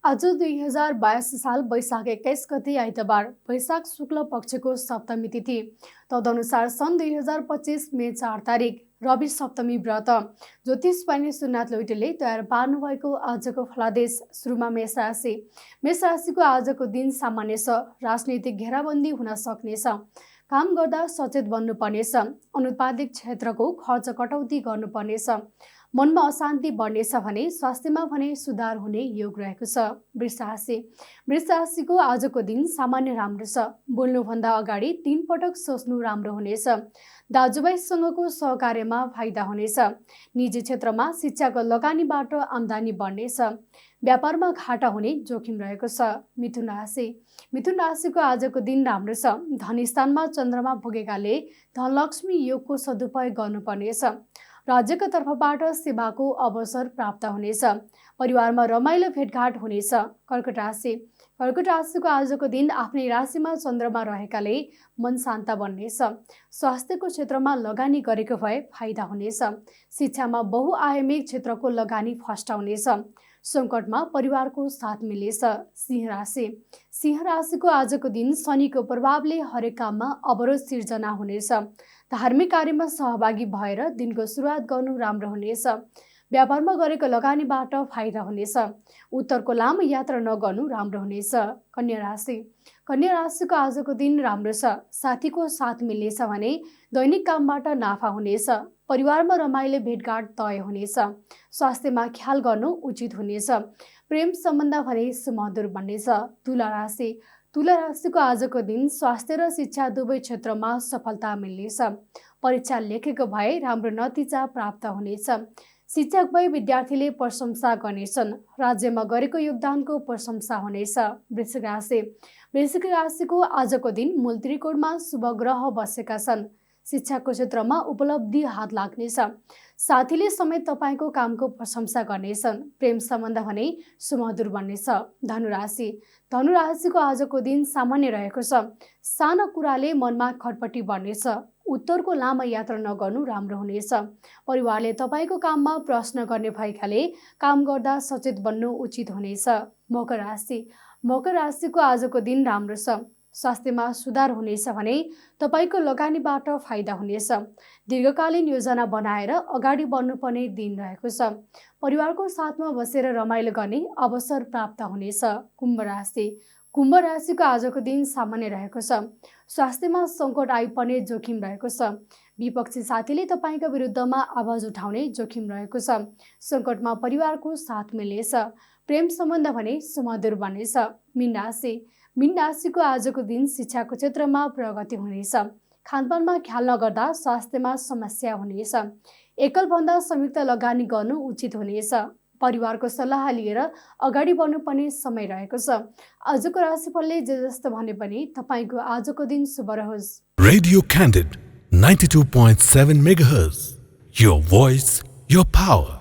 आज 2082 साल वैशाख 21 गते आइतबार वैशाख शुक्ल पक्षको सप्तमी तिथि। तदनुसार सन् 2025 मे 4 तारिक रवि सप्तमी व्रत ज्योतिष पाइने सुनाथ लैटेले तयार पार्नुभएको आजको फलादेश। सुरुमा मेष राशि। मेष राशिको आजको दिन सामान्य छ। राजनीतिक घेराबन्दी हुन सक्नेछ। काम गर्दा सचेत बन्नुपर्नेछ। अनुत्पादक क्षेत्रको खर्च कटौती गर्नुपर्नेछ। मनमा अशान्ति बढ्नेछ भने स्वास्थ्यमा भने सुधार हुने योग रहेको छ। वृष राशि। वृष राशिको आजको दिन सामान्य राम्रो छ। बोल्नुभन्दा अगाडि 3 पटक सोच्नु राम्रो हुनेछ। दाजुभाइसँगको सहकार्यमा फाइदा हुनेछ। निजी क्षेत्रमा शिक्षाको लगानीबाट आम्दानी बढ्नेछ। व्यापारमा घाटा हुने जोखिम रहेको छ। मिथुन राशि। मिथुन राशिको आजको दिन राम्रो छ। धनस्थानमा चन्द्रमा पुगेकाले धनलक्ष्मी योगको सदुपयोग गर्नुपर्नेछ। राज्यको तर्फबाट सेवाको अवसर प्राप्त हुनेछ। परिवारमा रमाइलो भेटघाट हुनेछ। कर्कट राशि। कर्कट राशिको आजको दिन आफ्नै राशिमा चन्द्रमा रहेकाले मन शान्त बन्नेछ। स्वास्थ्यको क्षेत्रमा लगानी गरेको भए फाइदा हुनेछ। शिक्षामा बहुआयामिक क्षेत्रको लगानी फस्टाउनेछ। सङ्कटमा परिवारको साथ मिल्नेछ। सिंह राशि। सिंह राशिको आजको दिन शनिको प्रभावले हरेक काममा अवरोध सिर्जना हुनेछ। धार्मिक कार्यमा सहभागी भएर दिनको सुरुवात गर्नु राम्रो हुनेछ। व्यापारमा गरेको लगानीबाट फाइदा हुनेछ। उत्तरको लामो यात्रा नगर्नु राम्रो हुनेछ। कन्या राशि। कन्या राशिको आजको दिन राम्रो छ। साथीको साथ मिल्नेछ भने दैनिक कामबाट नाफा हुनेछ। परिवारमा रमाइलो भेटघाट तय हुनेछ। स्वास्थ्यमा ख्याल गर्नु उचित हुनेछ। प्रेम सम्बन्ध भने सुमधुर बन्नेछ। तुला राशि। तुला राशिको आजको दिन स्वास्थ्य र शिक्षा दुवै क्षेत्रमा सफलता मिल्नेछ। परीक्षा लेखेको भए राम्रो नतिजा प्राप्त हुनेछ। शिक्षक भए विद्यार्थीले प्रशंसा गर्नेछन्। राज्यमा गरेको योगदानको प्रशंसा हुनेछ। वृश्चिक राशि। वृश्चिक राशिको आजको दिन मूल त्रिकोणमा शुभ ग्रह बसेका छन्। शिक्षाको क्षेत्रमा उपलब्धि हात लाग्नेछ। साथीले समेत तपाईँको कामको प्रशंसा गर्नेछन्। प्रेम सम्बन्ध भने सुमधुर बन्नेछ। धनुराशि। धनुराशिको आजको दिन सामान्य रहेको छ। सानो कुराले मनमा खटपटी बढ्नेछ। उत्तरको लामो यात्रा नगर्नु राम्रो हुनेछ। परिवारले तपाईँको काममा प्रश्न गर्ने भएकाले काम गर्दा सचेत बन्नु उचित हुनेछ। मकर राशि। मकर राशिको आजको दिन राम्रो छ। स्वास्थ्यमा सुधार हुनेछ भने तपाईँको लगानीबाट फाइदा हुनेछ। दीर्घकालीन योजना बनाएर अगाडि बढ्नुपर्ने दिन रहेको छ। परिवारको साथमा बसेर रमाइलो गर्ने अवसर प्राप्त हुनेछ। कुम्भ राशि। कुम्भ राशिको आजको दिन सामान्य रहेको छ। स्वास्थ्यमा सङ्कट आइपर्ने जोखिम रहेको छ। विपक्षी साथीले तपाईँको विरुद्धमा आवाज उठाउने जोखिम रहेको छ। सङ्कटमा परिवारको साथ मिल्नेछ। प्रेम सम्बन्ध भने सुमधुर बन्नेछ। मीन राशि। मीन राशिको आजको दिन शिक्षाको क्षेत्रमा प्रगति हुनेछ। खानपानमा ख्याल नगर्दा स्वास्थ्यमा समस्या हुनेछ। एकलभन्दा संयुक्त लगानी गर्नु उचित हुनेछ। परिवारको सल्लाह लिएर अगाडि बढ्नुपर्ने समय रहेको छ। आजको राशिफलले जे जस्तो भने पनि तपाईँको आजको दिन शुभ रहोस्। Radio Candid 92.7 MHz. Your voice, your power.